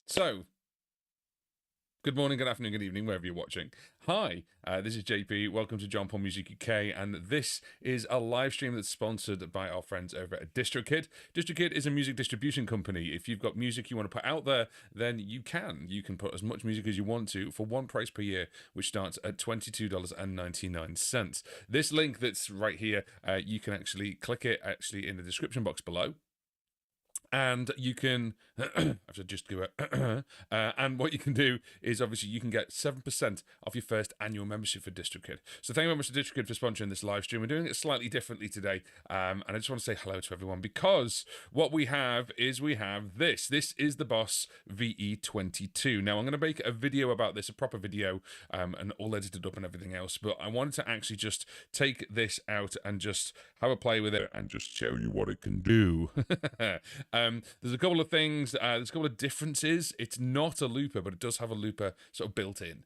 So, good morning, good afternoon, good evening, wherever you're watching. Hi, this is JP. Welcome to John Paul Music UK, and this is a live stream that's sponsored by our friends over at DistroKid. DistroKid is a music distribution company. If you've got music you want to put out there, then you can. You can put as much music as you want to for one price per year, which starts at $22.99. This link that's right here, you can actually click it actually in the description box below. And you can, I have to just do it. And what you can do is obviously you can get 7% off your first annual membership for DistroKid. So thank you very much to DistroKid for sponsoring this live stream. We're doing it slightly differently today. And I just want to say hello to everyone because what we have is we have this. This is the Boss VE-22. Now I'm going to make a video about this, a proper video, and all edited up and everything else. But I wanted to actually just take this out and just have a play with it and just show you what it can do. There's a couple of things, there's a couple of differences. It's not a looper, but it does have a looper sort of built in.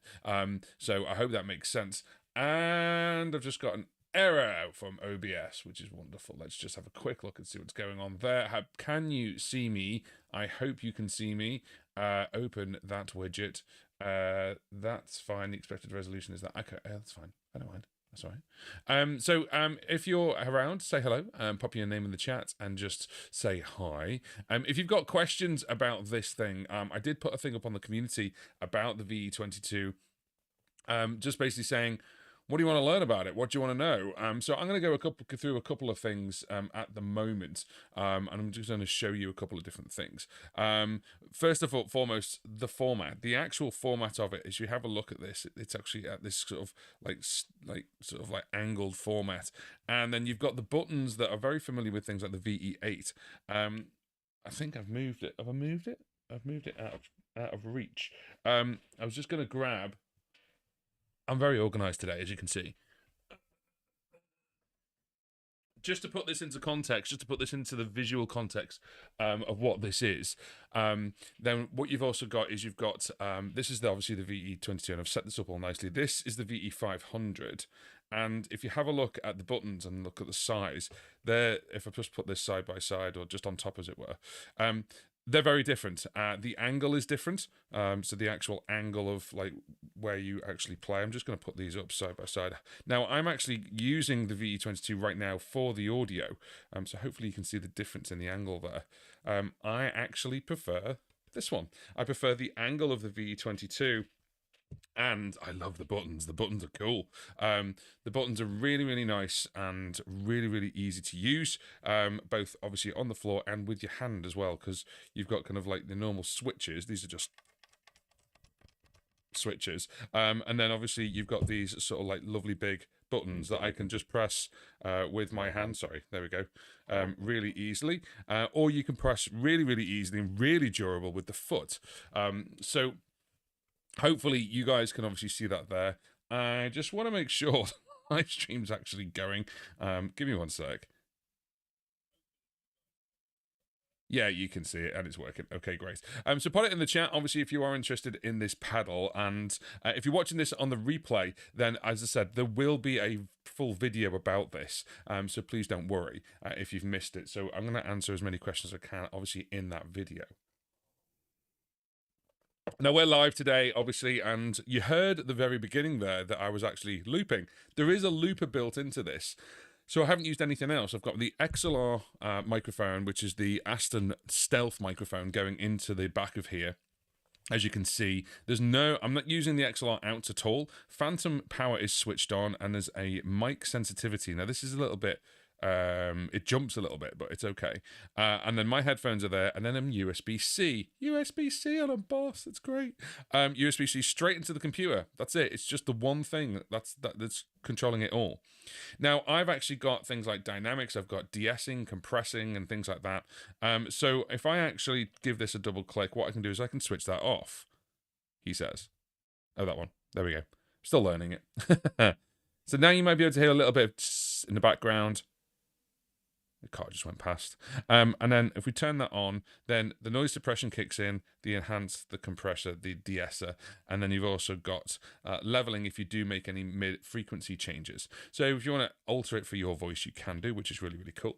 So I hope that makes sense. And I've just got an error out from OBS, which is wonderful. Let's just have a quick look and see what's going on there. Can you see me? I hope you can see me. Open that widget. That's fine. The expected resolution is that. Okay, that's fine. I don't mind. That's all right. So if you're around, say hello, pop your name in the chat and just say hi. If you've got questions about this thing, I did put a thing up on the community about the VE-22, just basically saying, what do you want to learn about it? What do you want to know? So I'm going to go through a couple of things at the moment, and I'm just going to show you a couple of different things. First of all, foremost, the format. The actual format of it is you have a look at this. It's actually at this sort of like angled format, and then you've got the buttons that are very familiar with things like the VE8. I think I've moved it. Have I moved it? I've moved it out of reach. I was just going to grab. I'm very organized today, as you can see. just to put this into context, just to put this into the visual context of what this is, then what you've also got is you've got, this is obviously the VE-22, and I've set this up all nicely. This is the VE-500, and if you have a look at the buttons and look at the size, if I just put this side by side, or just on top as it were, they're very different. The angle is different. So the actual angle of like where you actually play. I'm just going to put these up side by side. Now I'm actually using the VE-22 right now for the audio. So hopefully you can see the difference in the angle there. I actually prefer this one. I prefer the angle of the VE-22. And I love the buttons. The buttons are cool. The buttons are really, really nice and really, really easy to use, both obviously on the floor and with your hand as well, because you've got kind of like the normal switches. These are just switches. And then obviously you've got these sort of like lovely big buttons that I can just press with my hand. Sorry, there we go. Really easily. Or you can press really, really easily and really durable with the foot. So hopefully you guys can obviously see that there. I just want to make sure my stream's actually going. Give me one sec. Yeah, you can see it and it's working. Okay, great. So put it in the chat, obviously, if you are interested in this pedal. And if you're watching this on the replay, then as I said, there will be a full video about this. So please don't worry if you've missed it. So I'm going to answer as many questions as I can, obviously, in that video. Now, we're live today, obviously, and you heard at the very beginning there that I was actually looping. There is a looper built into this, so I haven't used anything else. I've got the XLR microphone, which is the Aston Stealth microphone, going into the back of here. As you can see, I'm not using the XLR out at all. Phantom power is switched on, and there's a mic sensitivity. Now, this is a little bit... it jumps a little bit, but it's okay. And then my headphones are there, and then I'm USB-C. USB-C on a boss, that's great. USB-C straight into the computer. That's it. It's just the one thing that's controlling it all. Now, I've actually got things like dynamics. I've got de-essing, compressing, and things like that. So if I actually give this a double click, what I can do is I can switch that off, he says. Oh, that one. There we go. Still learning it. So now you might be able to hear a little bit of in the background. The car just went past. And then if we turn that on, then the noise suppression kicks in, the enhance, the compressor, the de-esser, and then you've also got leveling if you do make any mid-frequency changes. So if you want to alter it for your voice, you can do, which is really, really cool.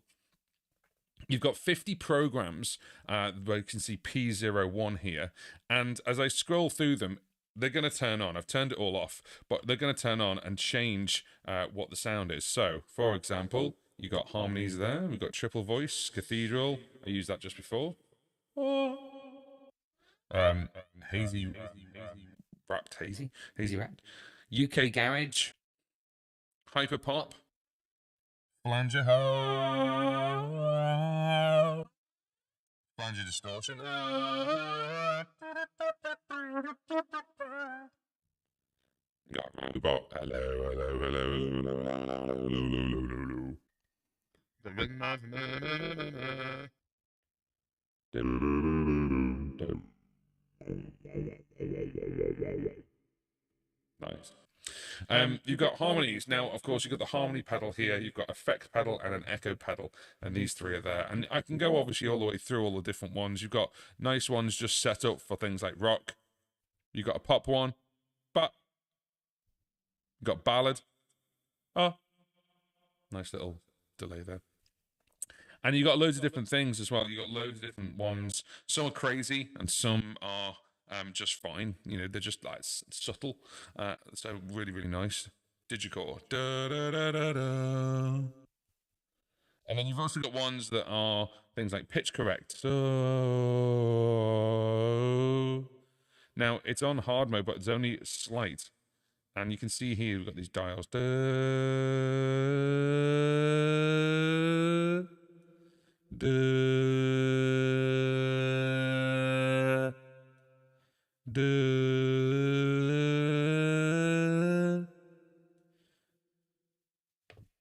You've got 50 programs where you can see P01 here. And as I scroll through them, they're going to turn on. I've turned it all off, but they're going to turn on and change what the sound is. So, for example... You got harmonies there. We've got triple voice, cathedral. I used that just before. Hazy wrapped, hazy wrapped. UK garage, hyper pop, flanger flanger distortion. Got robot. Hello. Nice. You've got harmonies. Now, of course, you've got the harmony pedal here, you've got effect pedal and an echo pedal, and these three are there. And I can go obviously all the way through all the different ones. You've got nice ones just set up for things like rock. You've got a pop one, but you've got ballad. Oh, nice little delay there. And you've got loads of different things as well. You've got loads of different ones. Some are crazy and some are just fine. You know, they're just like subtle. So really, really nice. Digicore. Da, da, da, da, da. And then you've also got ones that are things like pitch correct. So now it's on hard mode, but it's only slight. And you can see here we've got these dials. Da, da, da.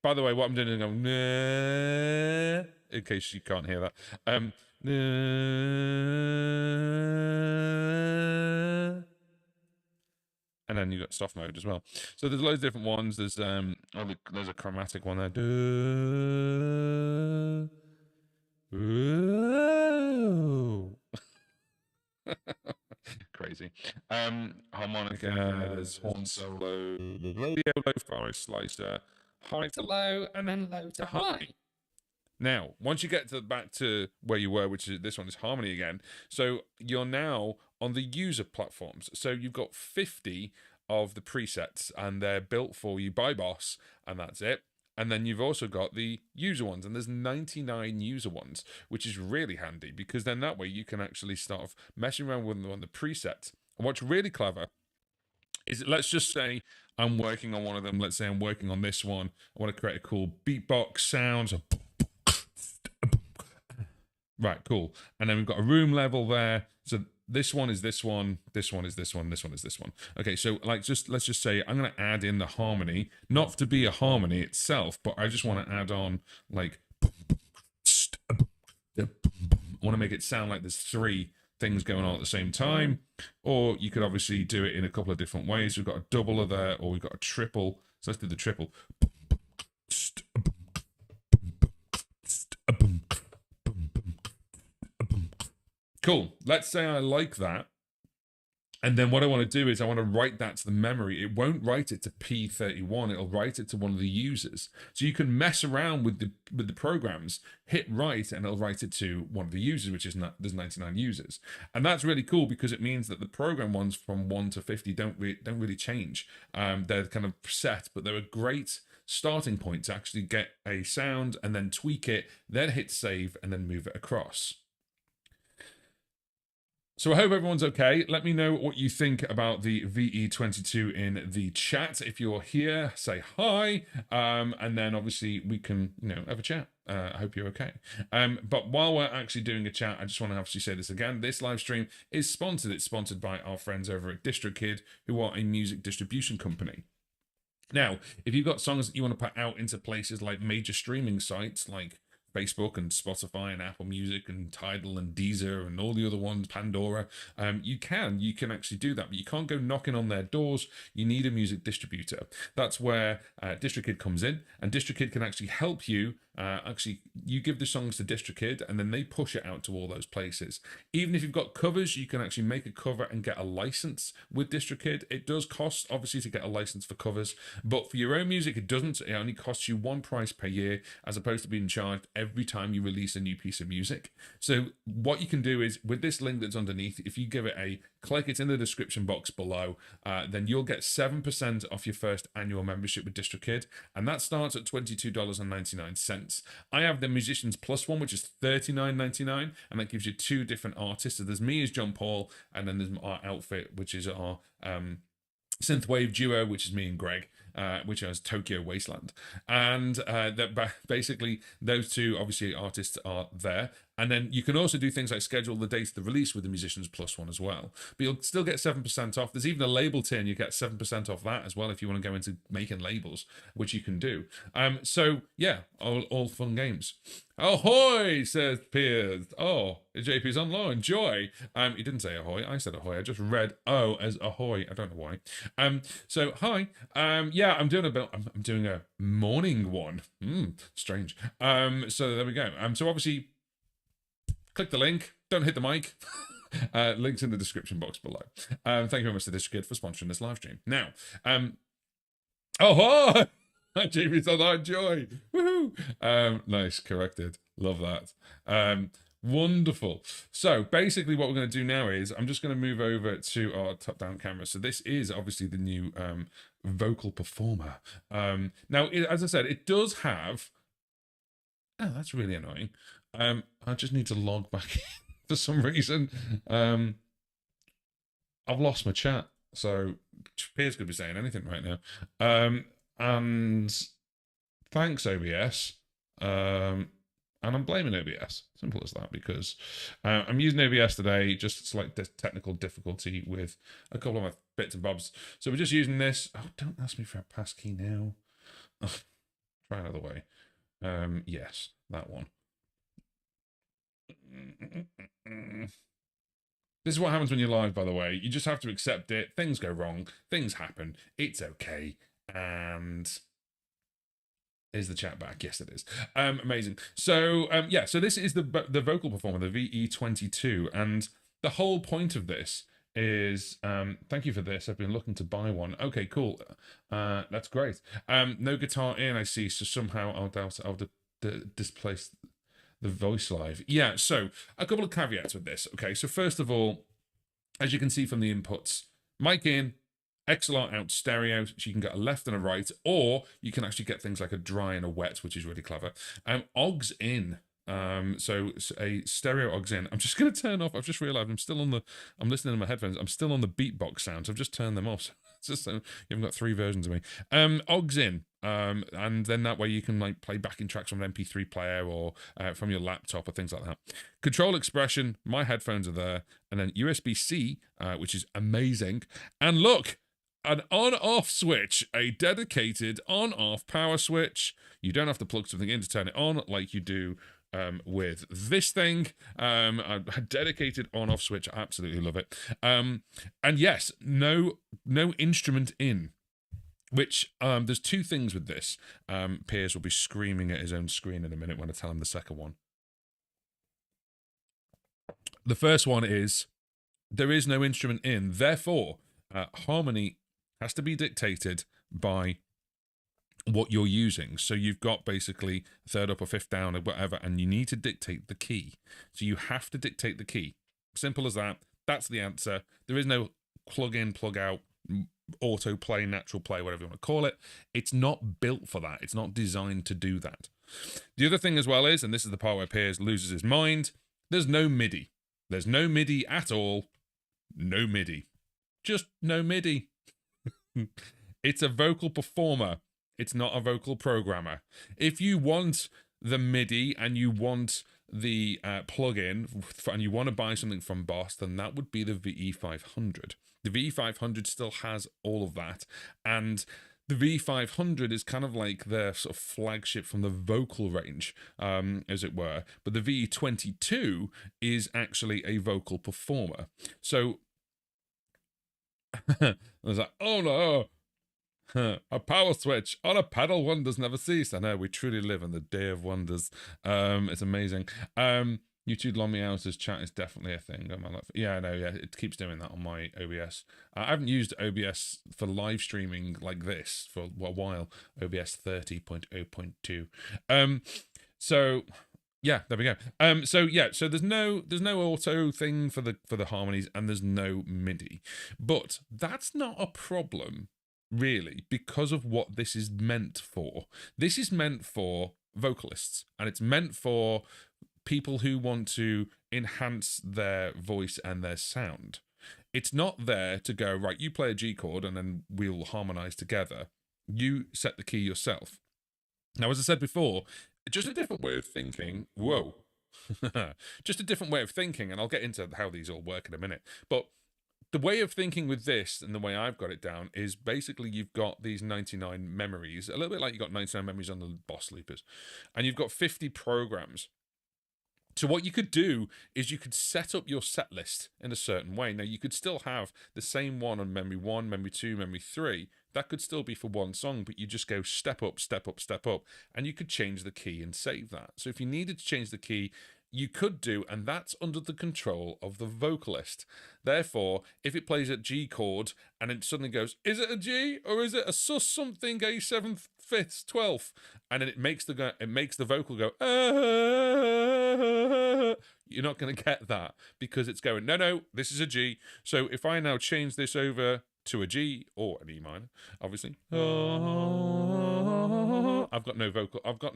By the way, what I'm doing is going, nah, in case you can't hear that. Nah. and then you've got soft mode as well. So there's loads of different ones. There's there's a chromatic one there. Crazy. Harmonica, there's horn solo, radio, lo-fi, slicer, high to low, and then low to high. Now, once you get to back to where you were, which is this one is Harmony again, so you're now on the user platforms. So you've got 50 of the presets, and they're built for you by Boss, and that's it. And then you've also got the user ones, and there's 99 user ones, which is really handy because then that way you can actually start off messing around with them on the presets. And what's really clever is, let's just say I'm working on one of them. Let's say I'm working on this one. I want to create a cool beatbox sound. So right, cool. And then we've got a room level there. So this one is this one, this one is this one, this one is this one. Okay, so like let's just say I'm gonna add in the harmony, not to be a harmony itself, but I just want to add on like I want to make it sound like there's 3 things going on at the same time. Or you could obviously do it in a couple of different ways. We've got a doubler there, or we've got a triple. So let's do the triple. Cool. Let's say I like that. And then what I want to do is I want to write that to the memory. It won't write it to P31. It'll write it to one of the users. So you can mess around with the programs, hit write, and it'll write it to one of the users, which is there's 99 users. And that's really cool because it means that the program ones from 1 to 50 don't really change. They're kind of set, but they're a great starting point to actually get a sound and then tweak it, then hit save, and then move it across. So I hope everyone's okay. Let me know what you think about the VE-22 in the chat. If you're here, say hi. And then obviously we can, have a chat. I hope you're okay. But while we're actually doing a chat, I just want to obviously say this again. This live stream is sponsored. It's sponsored by our friends over at DistroKid, who are a music distribution company. Now, if you've got songs that you want to put out into places like major streaming sites like Facebook and Spotify and Apple Music and Tidal and Deezer and all the other ones, Pandora, you can actually do that, but you can't go knocking on their doors. You need a music distributor. That's where DistroKid comes in, and DistroKid can actually help you. You give the songs to DistroKid, and then they push it out to all those places. Even if you've got covers, you can actually make a cover and get a license with DistroKid. It does cost, obviously, to get a license for covers, but for your own music, it doesn't. It only costs you one price per year, as opposed to being charged every time you release a new piece of music. So what you can do is, with this link that's underneath, if you give it a click, it's in the description box below, then you'll get 7% off your first annual membership with DistroKid, and that starts at $22.99. I have the Musicians Plus one, which is $39.99, and that gives you 2 different artists. So there's me as John Paul, and then there's our outfit, which is our synthwave duo, which is me and Greg, which is Tokyo Wasteland. And basically those 2 obviously artists are there. And then you can also do things like schedule the date of the release with the Musicians Plus one as well. But you'll still get 7% off. There's even a label tier, and you get 7% off that as well if you want to go into making labels, which you can do. So yeah, all fun games. Ahoy, says Piers. Oh, JP's online. Joy. He didn't say ahoy. I said ahoy. I just read O as ahoy. I don't know why. So hi. Yeah, I'm doing a morning one. Strange. So there we go. So obviously, click the link. Don't hit the mic. Links in the description box below. Thank you very much to DistroKid for sponsoring this live stream. Now, hi, JP's online. Joy. Woohoo! Nice, corrected. Love that. Wonderful. So basically what we're going to do now is I'm just going to move over to our top-down camera. So this is obviously the new vocal performer. Now, as I said, it does have... Oh, that's really annoying. I just need to log back in for some reason. I've lost my chat, so Piers could be saying anything right now. And thanks, OBS. And I'm blaming OBS. Simple as that, because I'm using OBS today, just slight technical difficulty with a couple of my bits and bobs. So we're just using this. Oh, don't ask me for a passkey now. Oh, try another way. Yes, that one. This is what happens when you're live, by the way. You just have to accept it. Things go wrong. Things happen. It's okay. And is the chat back? Yes, it is. Amazing. So, yeah, so this is the vocal performer, the VE-22. And the whole point of this is, thank you for this. I've been looking to buy one. Okay, cool. That's great. No guitar in, I see. So somehow I'll displace the voice live. Yeah, so a couple of caveats with this. Okay, so first of all, as you can see from the inputs, mic in, XLR out stereo, so you can get a left and a right, or you can actually get things like a dry and a wet, which is really clever. Ogs in, so a stereo Ogs in. I'm just going to turn off. I've just realized I'm listening to my headphones. I'm still on the beatbox sounds. I've just turned them off. It's just so you haven't got 3 versions of me. Ogs in. And then that way you can like play backing tracks from an MP3 player or from your laptop or things like that. Control expression, my headphones are there, and then USB-C, which is amazing. And look, an on-off switch, a dedicated on-off power switch. You don't have to plug something in to turn it on like you do with this thing. A dedicated on-off switch. I absolutely love it. And yes, no instrument in. Which, there's 2 things with this. Piers will be screaming at his own screen in a minute when I tell him the second one. The first one is, there is no instrument in. Therefore, harmony has to be dictated by what you're using. So you've got basically 3rd up or 5th down or whatever, and you need to dictate the key. So you have to dictate the key. Simple as that. That's the answer. There is no plug in, plug out, auto play, natural play, whatever you want to call it. It's not built for that. It's not designed to do that. The other thing as well is, and this is the part where Piers loses his mind, there's no MIDI. There's no MIDI at all. No MIDI. Just no MIDI. It's a vocal performer. It's not a vocal programmer. If you want the MIDI and you want the plug-in and you want to buy something from Boss, then that would be the VE-500. The VE-500 still has all of that, and the VE-500 is kind of like their sort of flagship from the vocal range, as it were. But the VE-22 is actually a vocal performer. So I was like, oh no, a power switch on a pedal, wonders never cease. I know, we truly live in the day of wonders. It's amazing. YouTube long meows chat is definitely a thing on my life. Yeah, I know, yeah, it keeps doing that on my OBS. I haven't used OBS for live streaming like this for a while. OBS 30.0.2. So yeah, there we go. So yeah, so there's no auto thing for the harmonies, and there's no MIDI. But that's not a problem, really, because of what this is meant for. This is meant for vocalists, and it's meant for people who want to enhance their voice and their sound. It's not there to go, right, you play a G chord and then we'll harmonize together. You set the key yourself. Now, as I said before, just a different way of thinking. Whoa. Just a different way of thinking, and I'll get into how these all work in a minute. But the way of thinking with this, and the way I've got it down, is basically you've got these 99 memories, a little bit like you've got 99 memories on the Boss Loopers, and you've got 50 programs. So what you could do is you could set up your set list in a certain way. Now, you could still have the same one on memory 1, memory 2, memory 3. That could still be for one song, but you just go step up, step up, step up, and you could change the key and save that. So if you needed to change the key, you could do, and that's under the control of the vocalist. Therefore, if it plays a G chord and it suddenly goes, is it a G or is it a sus something, a 7th, 5th, 12th, and then it makes the vocal go, you're not going to get that, because it's going, no, this is a G. So if I now change this over to a G or an E minor, obviously, I've got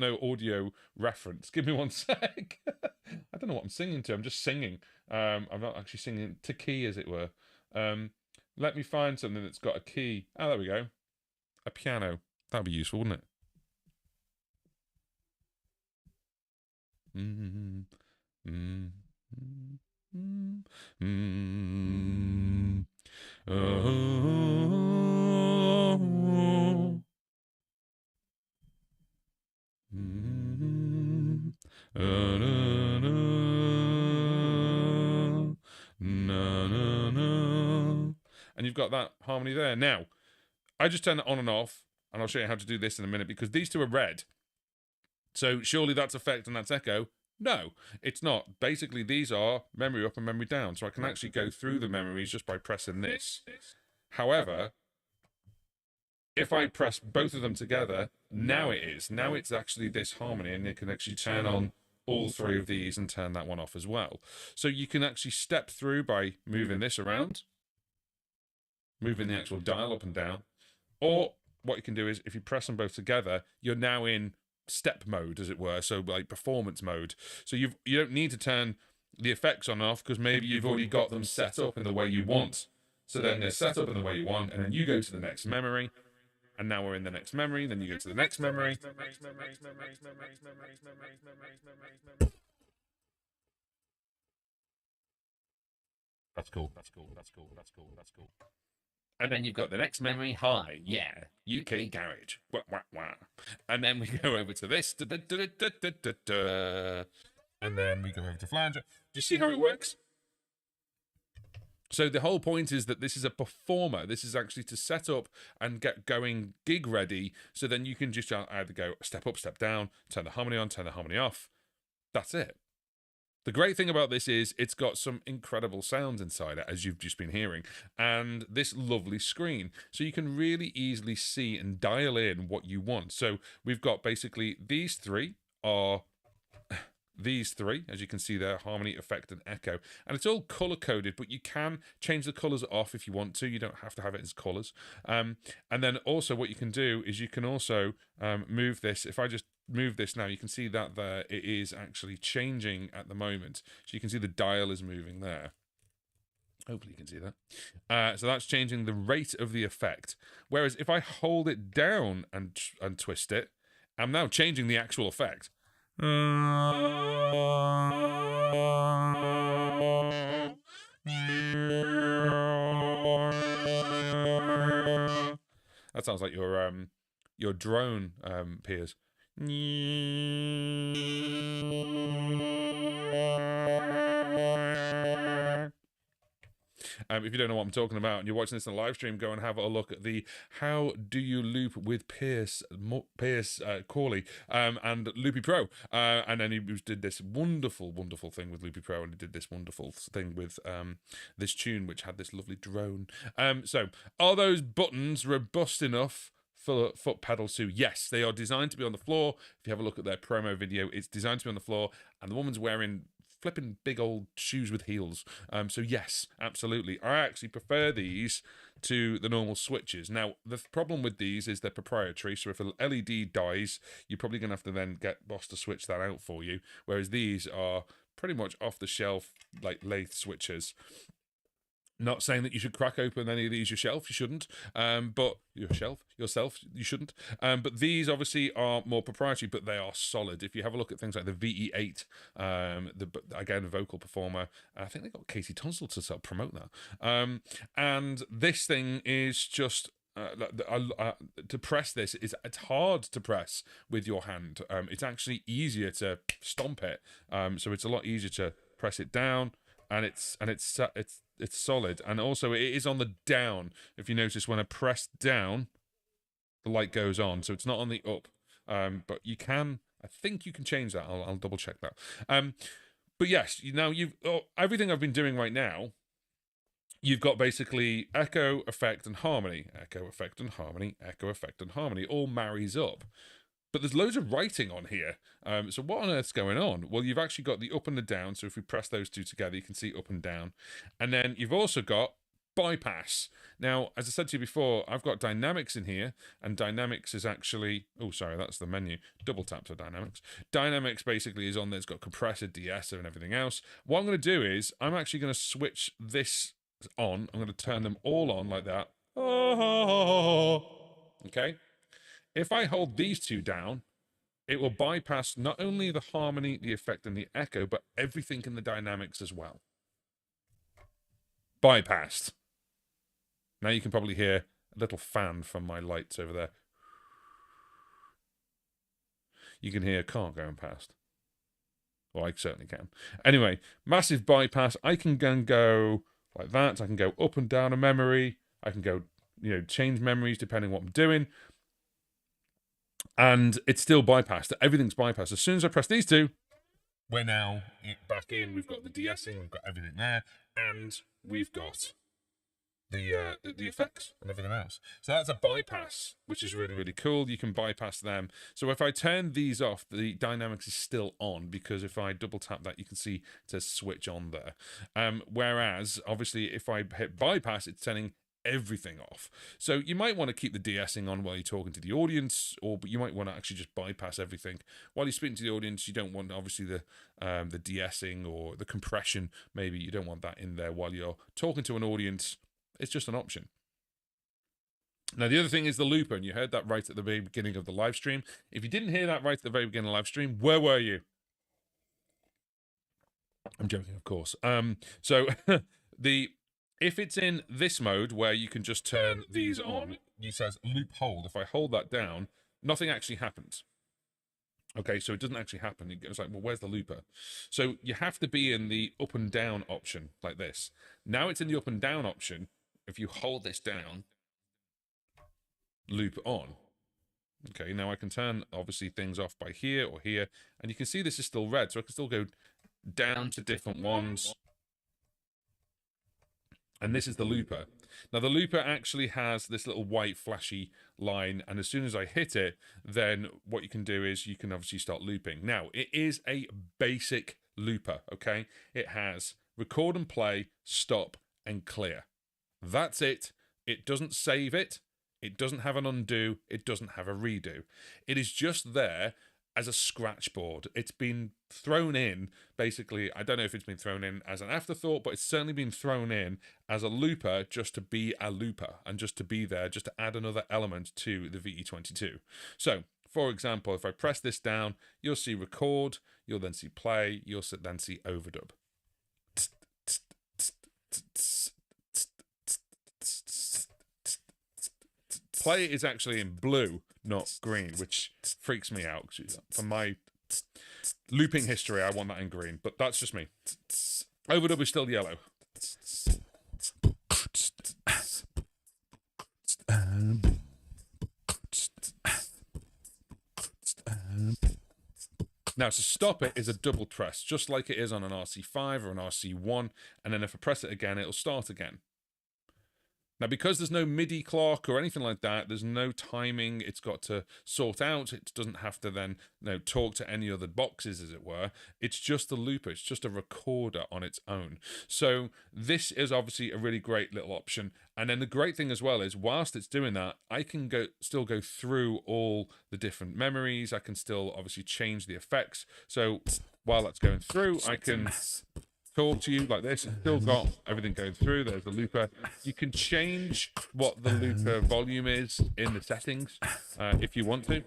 no audio reference. Give me one sec. I don't know what I'm singing to. I'm just singing. I'm not actually singing to key, as it were. Let me find something that's got a key. Oh, there we go. A piano. That'd be useful, wouldn't it? Na and you've got that harmony there. Now, I just turn it on and off, and I'll show you how to do this in a minute, because these two are red. So surely that's effect and that's echo. No, it's not. Basically, these are memory up and memory down. So I can actually go through the memories just by pressing this. However, if I press both of them together, now it is. Now it's actually this harmony, and it can actually turn on all three of these and turn that one off as well. So you can actually step through by moving this around, moving the actual dial up and down. Or what you can do is, if you press them both together, you're now in step mode, as it were, so like performance mode. So you don't need to turn the effects on and off, because maybe you've already got them set up in the way you want. So then they're set up in the way you want, and then you go to the next memory, and now we're in the next memory, then you go to the next memory. That's cool. And then you've got the next memory high. Yeah. UK Garage. Wah, wah, wah. And then we go over to this. And then we go over to flanger. Do you see how it works? So the whole point is that this is a performer. This is actually to set up and get going gig ready. So then you can just either go step up, step down, turn the harmony on, turn the harmony off. That's it. The great thing about this is it's got some incredible sounds inside it, as you've just been hearing, and this lovely screen. So you can really easily see and dial in what you want. So we've got basically these three, as you can see there, harmony, effect, and echo. And it's all color-coded, but you can change the colors off if you want to. You don't have to have it as colors. And then also what you can do is you can also move this. If I just move this now, you can see that there it is actually changing at the moment. So you can see the dial is moving there. Hopefully you can see that. So that's changing the rate of the effect. Whereas if I hold it down and twist it, I'm now changing the actual effect. That sounds like your drone, Piers. If you don't know what I'm talking about and you're watching this in a live stream, go and have a look at the How Do You Loop with Pierce Corley and Loopy Pro. And then he did this wonderful thing with Loopy Pro, and he did this wonderful thing with this tune, which had this lovely drone. So, are those buttons robust enough for foot pedals too? Yes, they are designed to be on the floor. If you have a look at their promo video, it's designed to be on the floor, and the woman's wearing flipping big old shoes with heels. So yes, absolutely. I actually prefer these to the normal switches. Now, the problem with these is they're proprietary, so if an LED dies, you're probably going to have to then get Boss to switch that out for you, whereas these are pretty much off-the-shelf, like lathe switches. Not saying that you should crack open any of these yourself, you shouldn't. But yourself, you shouldn't. But these obviously are more proprietary, but they are solid. If you have a look at things like the VE-8, again, a vocal performer, I think they got Katie Tunstall to sort of promote that. And this thing is just to press this it's hard to press with your hand. It's actually easier to stomp it. So it's a lot easier to press it down. And it's solid, and also it is on the down. If you notice, when I press down, the light goes on, so it's not on the up. But you can, I think you can change that. I'll double check that. But yes, everything I've been doing right now, you've got basically echo, effect, and harmony. Echo, effect, and harmony. Echo, effect, and harmony all marries up. But there's loads of writing on here. So what on earth's going on? Well, you've actually got the up and the down. So if we press those two together, you can see up and down. And then you've also got bypass. Now, as I said to you before, I've got dynamics in here. And dynamics is actually... Oh, sorry, that's the menu. Double tap for dynamics. Dynamics basically is on there. It's got compressor, de-esser, and everything else. What I'm going to do is I'm actually going to switch this on. I'm going to turn them all on like that. Okay? If I hold these two down, it will bypass not only the harmony, the effect, and the echo, but everything in the dynamics as well. Bypassed. Now you can probably hear a little fan from my lights over there. You can hear a car going past. Well, I certainly can. Anyway, massive bypass. I can go like that. I can go up and down a memory. I can go, change memories depending on what I'm doing. And it's still bypassed. Everything's bypassed. As soon as I press these two, we're now back in. We've got the de-essing, we've got everything there, and we've got the effects and everything else. So that's a bypass, which is really, really cool. You can bypass them. So if I turn these off, the dynamics is still on, because if I double tap that, you can see it says switch on there. Whereas, obviously, if I hit bypass, it's turning everything off. So you might want to keep the de-essing on while you're talking to the audience, but you might want to actually just bypass everything while you're speaking to the audience. You don't want, obviously, the de-essing or the compression. Maybe you don't want that in there while you're talking to an audience. It's just an option. Now, the other thing is the looper, and you heard that right at the very beginning of the live stream. If you didn't hear that right at the very beginning of the live stream, where were you? I'm joking, of course. So if it's in this mode where you can just turn these on, it says loop hold. If I hold that down, nothing actually happens. Okay, so it doesn't actually happen. It goes like, well, where's the looper? So you have to be in the up and down option like this. Now it's in the up and down option. If you hold this down, loop on. Okay, now I can turn, obviously, things off by here or here. And you can see this is still red, so I can still go down to different ones. And this is the looper. Now, the looper actually has this little white flashy line, and as soon as I hit it, then what you can do is you can obviously start looping. Now, it is a basic looper, okay? It has record and play, stop, and clear. That's it. It doesn't save it. It doesn't have an undo. It doesn't have a redo. It is just there as a scratch board. It's been thrown in, basically. I don't know if it's been thrown in as an afterthought, but it's certainly been thrown in as a looper, just to be a looper and just to be there, just to add another element to the VE-22. So, for example, if I press this down, you'll see record, you'll then see play, you'll then see overdub. Play is actually in blue, not green, which freaks me out. For my looping history, I want that in green, but that's just me. Overdub is still yellow. Now, to stop it is a double press, just like it is on an RC5 or an RC1, and then if I press it again, it'll start again. Now, because there's no MIDI clock or anything like that, there's no timing it's got to sort out. It doesn't have to then talk to any other boxes, as it were. It's just a looper. It's just a recorder on its own. So this is obviously a really great little option. And then the great thing as well is, whilst it's doing that, I can still go through all the different memories. I can still obviously change the effects. So while that's going through, I can talk to you like this. It's still got everything going through. There's the looper. You can change what the looper volume is in the settings if you want to.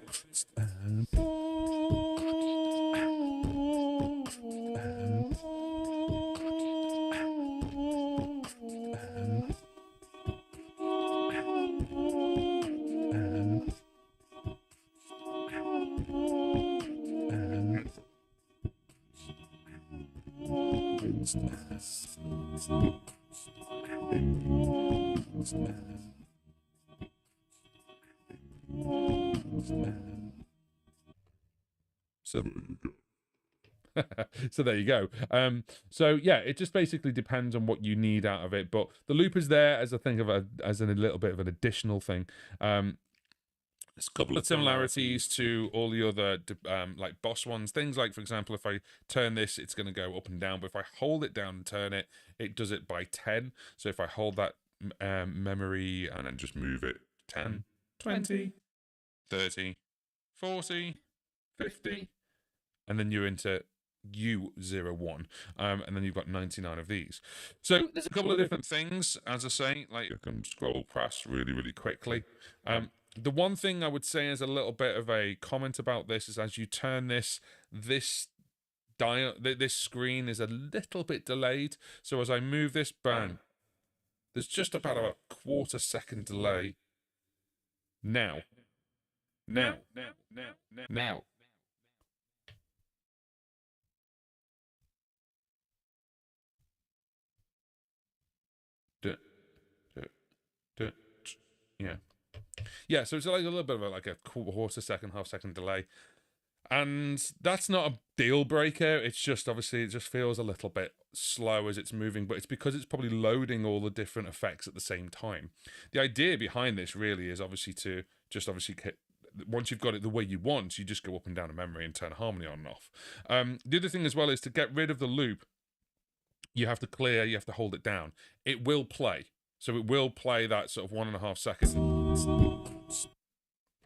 So there you go. So yeah, it just basically depends on what you need out of it. But the loop is there as a thing of as a little bit of an additional thing. There's a couple of similarities to all the other like boss ones. Things like, for example, if I turn this, it's going to go up and down. But if I hold it down and turn it, it does it by 10. So if I hold that memory and then just move it 10, 20, 30, 40, 50, and then you're into U01, and then you've got 99 of these. So there's a couple of different things, as I say, like you can scroll past really, really quickly. The one thing I would say as a little bit of a comment about this is, as you turn this screen is a little bit delayed. So as I move this, bang, there's just about a quarter second delay. Now. Yeah, so it's like a little bit of like a quarter second, half second delay. And that's not a deal breaker. It's just obviously it just feels a little bit slow as it's moving, but it's because it's probably loading all the different effects at the same time. The idea behind this really is obviously to just obviously once you've got it the way you want, you just go up and down a memory and turn harmony on and off. The other thing as well is to get rid of the loop, you have to hold it down. It will play. So it will play that sort of 1.5 seconds.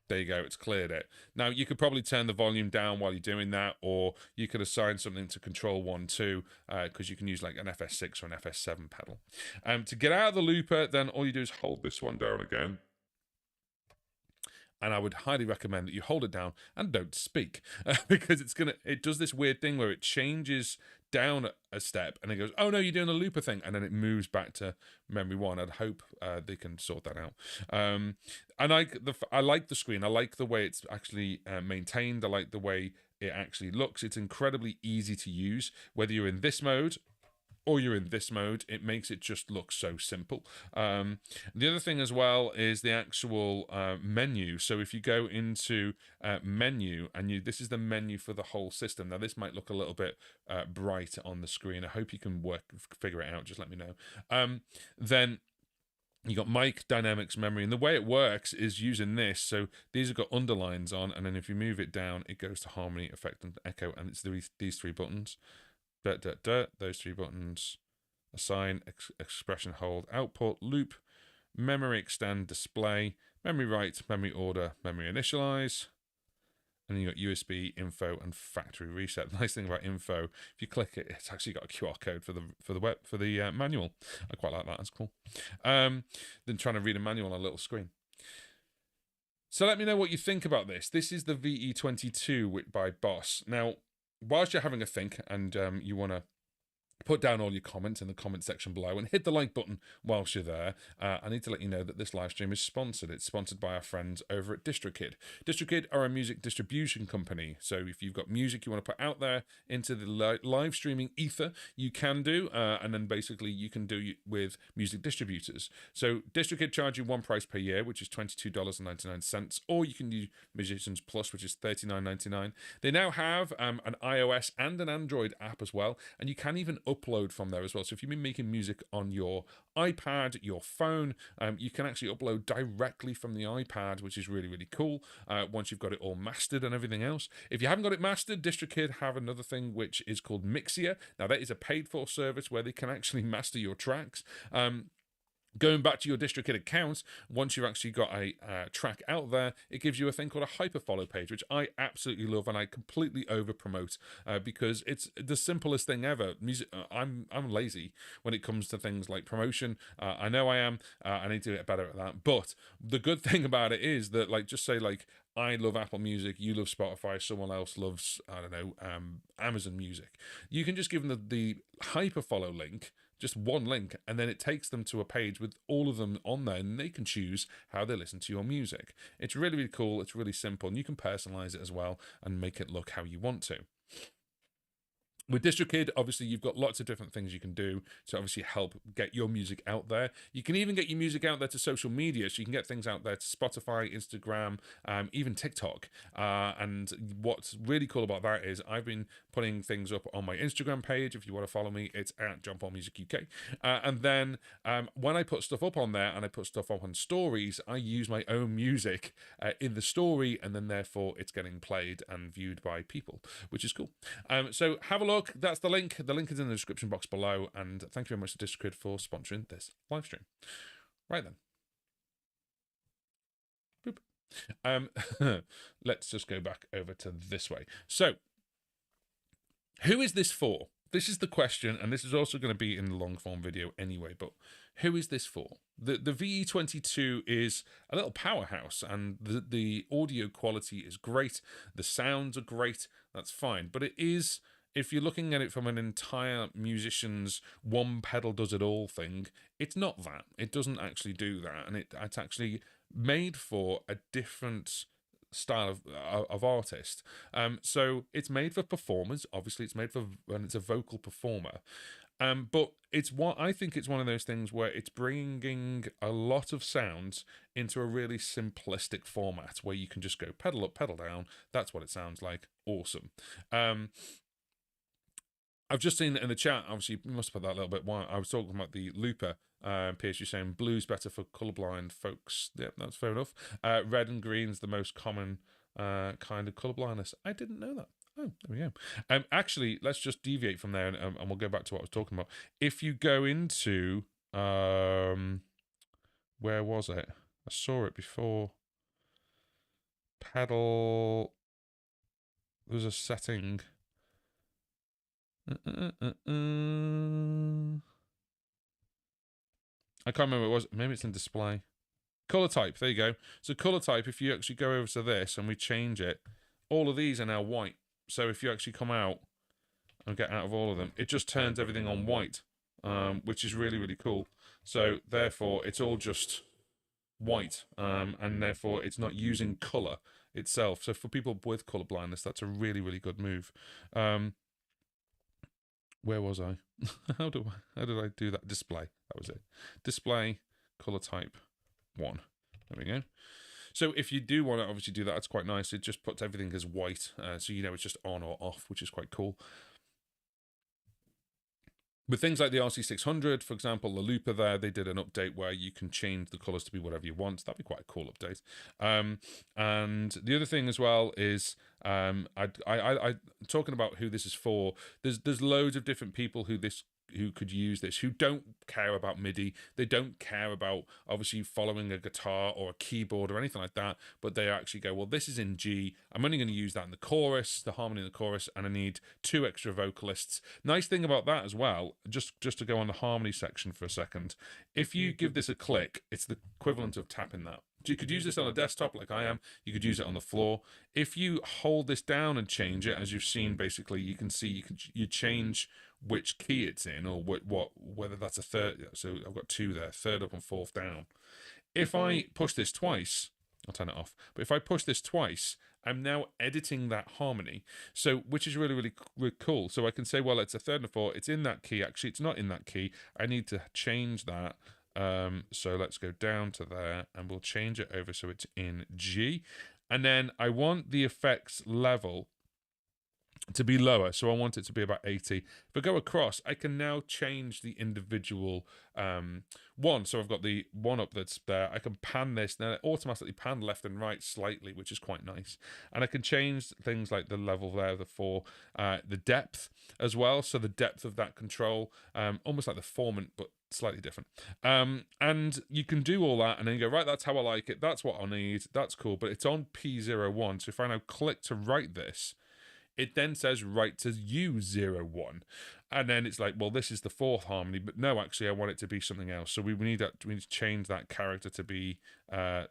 There you go, it's cleared it. Now, you could probably turn the volume down while you're doing that, or you could assign something to control 1, 2, because you can use like an FS6 or an FS7 pedal. To get out of the looper, then all you do is hold this one down again. And I would highly recommend that you hold it down and don't speak, because it does this weird thing where it changes down a step and it goes, oh no, you're doing a looper thing, and then it moves back to memory 1. I'd hope they can sort that out. I like the screen. I like the way it's actually maintained. I like the way it actually looks. It's incredibly easy to use, whether you're in this mode or you're in this mode. It makes it just look so simple. The other thing as well is the actual menu. So if you go into menu, and this is the menu for the whole system. Now this might look a little bit bright on the screen. I hope you can figure it out. Just let me know. Then you got mic, dynamics, memory, and the way it works is using this. So these have got underlines on, and then if you move it down, it goes to harmony, effect, and echo, and it's these 3 buttons. Those 3 buttons: assign, expression, hold, output, loop, memory extend, display, memory write, memory order, memory initialize. And then you got USB, info, and factory reset. The nice thing about info, if you click it, it's actually got a QR code for the manual. I quite like that. That's cool. Than trying to read a manual on a little screen. So let me know what you think about this. This is the VE-22 by Boss. Now, whilst you're having a think and you want to put down all your comments in the comment section below and hit the like button whilst you're there, I need to let you know that this live stream is sponsored. It's sponsored by our friends over at DistroKid. DistroKid are a music distribution company. So if you've got music you want to put out there into the live streaming ether, you can do, and then basically you can do with music distributors. So DistroKid charge you one price per year, which is $22.99, or you can use Musicians Plus, which is $39.99. They now have an iOS and an Android app as well, and you can even upload from there as well. So if you've been making music on your iPad, your phone, you can actually upload directly from the iPad, which is really, really cool, once you've got it all mastered and everything else. If you haven't got it mastered, DistroKid have another thing which is called Mixia. Now that is a paid-for service where they can actually master your tracks. Going back to your DistroKid account, once you've actually got a track out there, it gives you a thing called a hyperfollow page, which I absolutely love and I completely over promote, because it's the simplest thing ever. I'm lazy when it comes to things like promotion. I know I am. I need to get better at that. But the good thing about it is that, like, just say like, I love Apple Music, you love Spotify, someone else loves, I don't know, Amazon Music. You can just give them the hyperfollow link, just one link, and then it takes them to a page with all of them on there, and they can choose how they listen to your music. It's really, really cool. It's really simple, and you can personalize it as well and make it look how you want to. With DistroKid, obviously, you've got lots of different things you can do to obviously help get your music out there. You can even get your music out there to social media, so you can get things out there to Spotify, Instagram, even TikTok. And what's really cool about that is I've been putting things up on my Instagram page. If you want to follow me, it's at John Paul Music UK. And then when I put stuff up on there and I put stuff up on stories, I use my own music in the story, and then therefore it's getting played and viewed by people, which is cool. So have a look. That's the link. The link is in the description box below, and thank you very much to DistroKid for sponsoring this live stream. Right then. Let's just go back over to this way. So, who is this for? This is the question, and this is also going to be in the long form video anyway, but who is this for? The VE-22 is a little powerhouse, and the audio quality is great. The sounds are great. That's fine. But it is, if you're looking at it from an entire musician's one pedal does it all thing, it's not that. It doesn't actually do that, and it's actually made for a different style of artist. So it's made for performers. Obviously, it's made for when it's a vocal performer. But I think it's one of those things where it's bringing a lot of sounds into a really simplistic format where you can just go pedal up, pedal down. That's what it sounds like. Awesome. I've just seen in the chat, obviously, you must have put that a little bit. Why I was talking about the looper. Pierce, you're saying blue's better for colorblind folks. Yep, that's fair enough. Red and green's the most common kind of colorblindness. I didn't know that. Oh, there we go. Actually, let's just deviate from there, and we'll go back to what I was talking about. If you go into where was it? I saw it before. Pedal. There's a setting. I can't remember what it was. Maybe it's in display. Color type. There you go. So color type, if you actually go over to this and we change it, all of these are now white. So if you actually come out and get out of all of them, it just turns everything on white, which is really, really cool. So therefore, it's all just white, and therefore it's not using color itself. So for people with color blindness, that's a really, really good move. Where was I? How did I do that? Display. That was it. Display, color type 1. There we go. So if you do want to obviously do that, it's quite nice. It just puts everything as white, so you know it's just on or off, which is quite cool. With things like the RC600, for example, the looper there, they did an update where you can change the colors to be whatever you want. That'd be quite a cool update. And the other thing as well is, I talking about who this is for. There's loads of different people who could use this, who don't care about MIDI. They don't care about obviously following a guitar or a keyboard or anything like that, but they actually go, well, this is in G. I'm only going to use that in the chorus, the harmony in the chorus, and I need 2 extra vocalists. Nice thing about that as well, just to go on the harmony section for a second, if you give this a click, it's the equivalent of tapping that. So you could use this on a desktop like I am. You could use it on the floor. If you hold this down and change it, as you've seen, basically, you can see you change which key it's in, or whether that's a third. So I've got 2 there, third up and fourth down. If I push this twice, I'll turn it off. But if I push this twice, I'm now editing that harmony. So, which is really, really, really cool. So I can say, well, it's a third and a fourth. It's in that key. Actually, it's not in that key. I need to change that. So let's go down to there and we'll change it over so it's in G. And then I want the effects level to be lower, so I want it to be about 80. If I go across, I can now change the individual one. So I've got the one up that's there. I can pan this, then it automatically pan left and right slightly, which is quite nice. And I can change things like the level there, the depth as well. So the depth of that control, almost like the formant, but slightly different. And you can do all that and then you go, right, that's how I like it. That's what I need. That's cool. But it's on P01. So if I now click to write this, it then says write to U01. And then it's like, well, this is the 4th harmony, but no, actually, I want it to be something else. So we need to change that character to be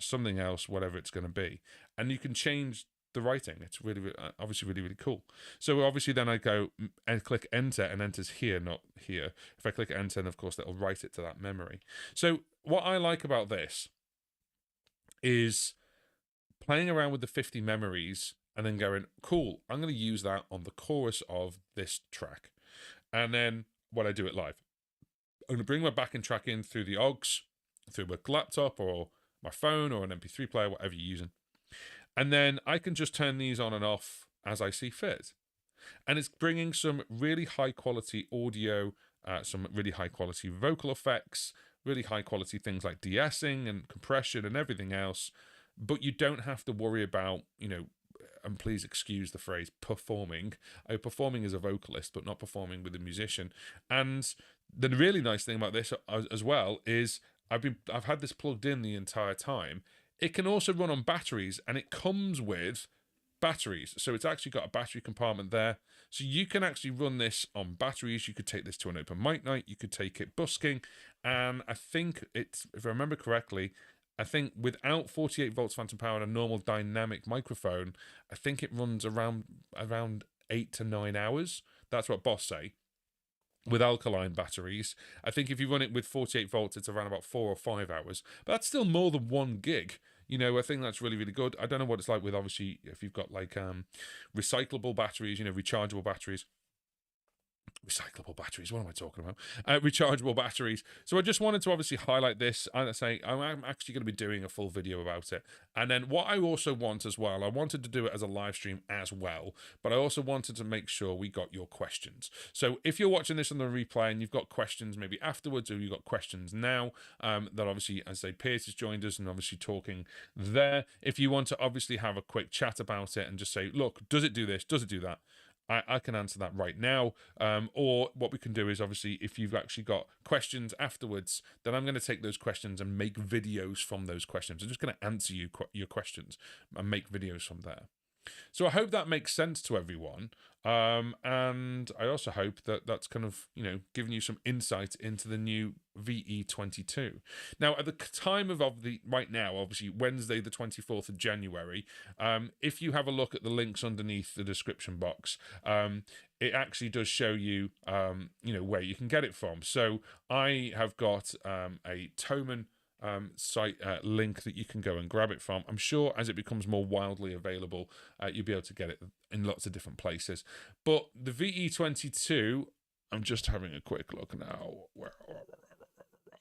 something else, whatever it's going to be. And you can change the writing. It's really, obviously really, really cool. So obviously then I go and click enter, and enters here, not here. If I click enter, and of course, that'll write it to that memory. So what I like about this is playing around with the 50 memories and then going, cool, I'm going to use that on the chorus of this track. And then when I do it live, I'm going to bring my backing track in through the OGS, through my laptop or my phone or an MP3 player, whatever you're using. And then I can just turn these on and off as I see fit. And it's bringing some really high quality audio, some really high quality vocal effects, really high quality things like de-essing and compression and everything else. But you don't have to worry about, and please excuse the phrase, performing. Performing as a vocalist, but not performing with a musician. And the really nice thing about this as well is I've had this plugged in the entire time. It can also run on batteries, and it comes with batteries. So it's actually got a battery compartment there. So you can actually run this on batteries. You could take this to an open mic night. You could take it busking. And I think it's, if I remember correctly, I think without 48 volts phantom power and a normal dynamic microphone, I think it runs around 8 to 9 hours. That's what Boss say. With alkaline batteries, I think if you run it with 48 volts, it's around about 4 or 5 hours. But that's still more than 1 gig. I think that's really, really good. I don't know what it's like with, obviously, if you've got like recyclable batteries, rechargeable batteries. recyclable batteries. What am I talking about? Rechargeable batteries. So I just wanted to obviously highlight this and say I'm actually going to be doing a full video about it. And then what I also want as well, I wanted to do it as a live stream as well, but I also wanted to make sure we got your questions. So if you're watching this on the replay and you've got questions maybe afterwards, or you've got questions now, that obviously, as I say, Piers has joined us and obviously talking there. If you want to obviously have a quick chat about it and just say, look, does it do this? Does it do that? I can answer that right now. Or what we can do is, obviously, if you've actually got questions afterwards, then I'm going to take those questions and make videos from those questions. I'm just going to answer your questions and make videos from there. So I hope that makes sense to everyone. And I also hope that that's kind of, giving you some insight into the new VE-22. Now, at the time of right now, obviously, Wednesday, the 24th of January, if you have a look at the links underneath the description box, it actually does show you, where you can get it from. So I have got a Thomann site link that you can go and grab it from. I'm sure as it becomes more wildly available, you'll be able to get it in lots of different places. But the VE-22, I'm just having a quick look now.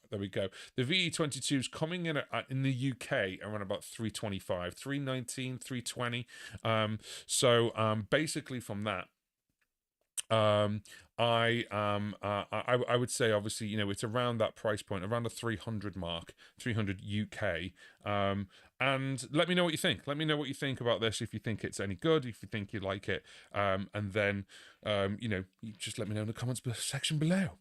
There we go. The VE-22 is coming in in the UK around about 325, 319, 320. So basically from that, I would say, obviously, it's around that price point, around the 300 mark, 300 UK. And let me know what you think. Let me know what you think about this. If you think it's any good, if you think you like it, and then you just let me know in the comments section below.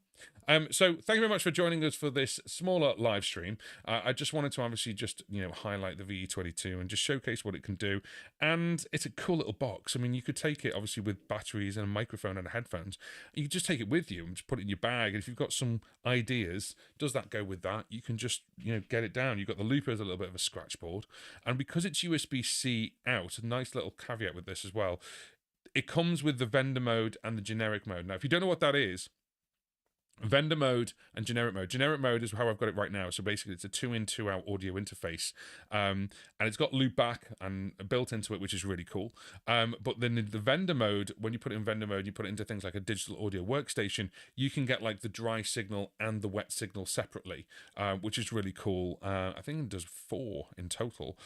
So thank you very much for joining us for this smaller live stream. I just wanted to obviously just, highlight the VE-22 and just showcase what it can do. And it's a cool little box. I mean, you could take it obviously with batteries and a microphone and headphones. You could just take it with you and just put it in your bag. And if you've got some ideas, does that go with that? You can just, get it down. You've got the looper as a little bit of a scratch board. And because it's USB-C out, a nice little caveat with this as well, it comes with the vendor mode and the generic mode. Now, if you don't know what that is, vendor mode and generic mode. Generic mode is how I've got it right now. So basically, it's a 2-in, 2-out audio interface, and it's got loop back and built into it, which is really cool. But then the vendor mode, when you put it in vendor mode, you put it into things like a digital audio workstation. You can get like the dry signal and the wet signal separately, which is really cool. I think it does 4 in total.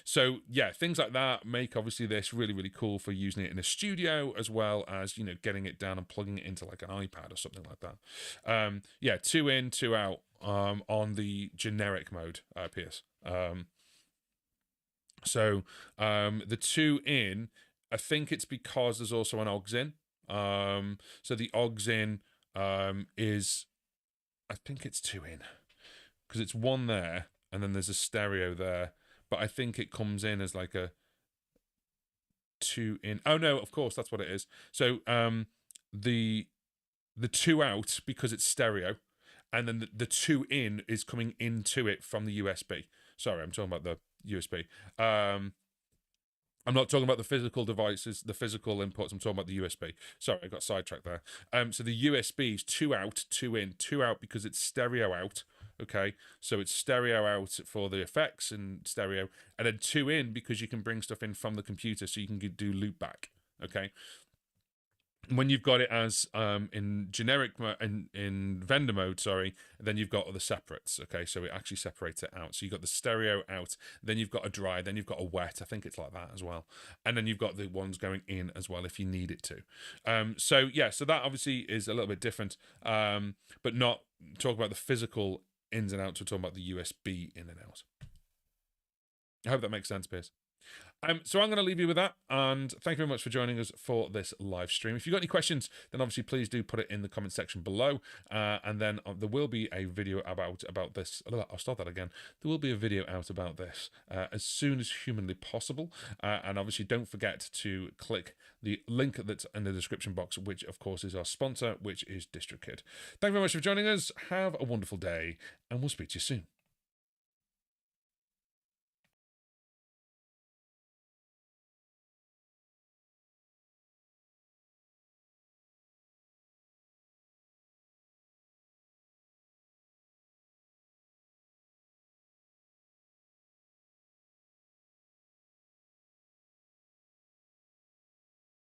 So yeah, things like that make obviously this really, really cool for using it in a studio, as well as getting it down and plugging it into like an iPad or something like that. Yeah, 2-in, 2-out on the generic mode, Piers. So the 2-in, I think it's because there's also an aux in. So the aux in is, I think it's 2-in, because it's one there and then there's a stereo there, but I think it comes in as like a 2-in. Oh no, of course, that's what it is. So the 2-out, because it's stereo, and then the 2-in is coming into it from the USB. Sorry, I'm talking about the USB. I'm not talking about the physical devices, the physical inputs. I'm talking about the USB. Sorry, I got sidetracked there. So the USB is 2-out, 2-in, 2-out because it's stereo out. Okay, so it's stereo out for the effects and stereo, and then 2-in because you can bring stuff in from the computer, so you can do loop back. Okay. When you've got it as in generic in vendor mode, sorry, then you've got the separates. Okay, so it actually separates it out. So you've got the stereo out, then you've got a dry, then you've got a wet. I think it's like that as well, and then you've got the ones going in as well if you need it to. So yeah, so that obviously is a little bit different, but not talk about the physical ins and outs. We're talking about the USB in and out. I hope that makes sense, Piers. So I'm going to leave you with that, and thank you very much for joining us for this live stream. If you've got any questions, then obviously please do put it in the comment section below, and then there will be a video about this. I'll start that again. There will be a video out about this as soon as humanly possible, and obviously don't forget to click the link that's in the description box, which of course is our sponsor, which is DistroKid. Thank you very much for joining us. Have a wonderful day, and we'll speak to you soon.